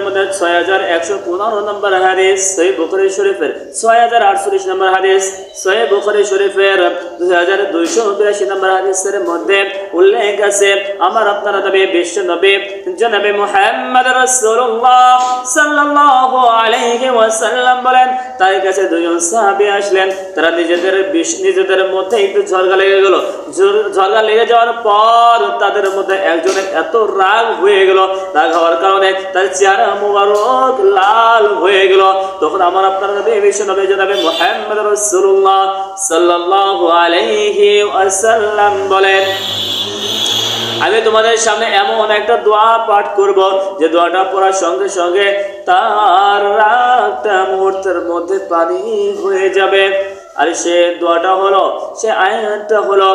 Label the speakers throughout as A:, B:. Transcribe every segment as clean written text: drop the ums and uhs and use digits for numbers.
A: মধ্যে 6115 নম্বর হাদিস, সহিহ বুখারী শরীফের 6048 নম্বর হাদিস, সহিহ বুখারী শরীফের 2282 নম্বর হাদিসের মধ্যে উল্লেখ আছে আমার আপনার নবী বিশ্ব নবী জনাবে মুহাম্মদ রাসূলুল্লাহ সাল্লাল্লাহু আলাইহি ওয়াসাল্লাম বলেন, তার কাছে দুজন সাহাবী আসলেন। তারা নিজেদের মধ্যে একটু ঝগড়া লেগে গেল। ঝগড়া লেগে যাওয়ার পর তাদের মধ্যে একজনের এত রাগ হয়ে গেল, রাগ হওয়ার কারণে তার চেহারা মুবারক লাল হয়ে গেল। তখন আমার আপনার নবী বিশ্ব নবী জনাবে মুহাম্মদ রাসূলুল্লাহ সাল্লাল্লাহু আলাইহি ওয়াসাল্লাম বলেন, আমি তোমাদের সামনে এমন একটা দোয়া পাঠ করব যে দোয়াটা পড়ার সঙ্গে সঙ্গে তার রাগটা মুহূর্তের মধ্যে পানি হয়ে যাবে। আর সে দোয়াটা হলো, সে আয়াতটা হলো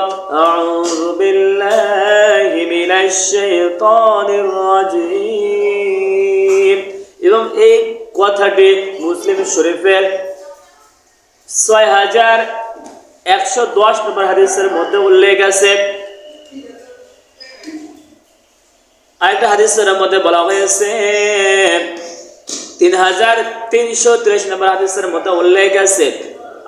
A: আউযু বিল্লাহি মিনাশ শাইতানির রাজিম। এবং এই কথাটি মুসলিম শরীফের 6110 নম্বর হাদিসের মধ্যে উল্লেখ আছে। আরেকটা হাদিসের মধ্যে বলা হয়েছে 3383 নম্বর হাদিসের মধ্যে উল্লেখ আছে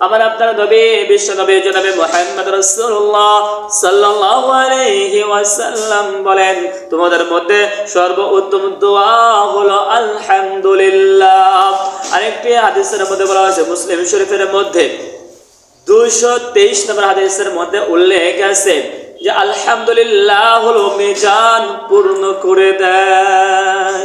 A: আমার আপনার নবী বিশ্ব নবী জনাবে মুহাম্মদ রাসূলুল্লাহ সাল্লাল্লাহু আলাইহি ওয়াসাল্লাম বলেন, তোমাদের মধ্যে সর্বোত্তম দোয়া হলো আলহামদুলিল্লাহ। আরেকটি হাদিসের মধ্যে বলা হয়েছে মুসলিম শরীফের মধ্যে 223 নম্বর হাদিসের মধ্যে উল্লেখ আছে যে আলহামদুলিল্লাহ হলো মিজান পূর্ণ করে দেয়।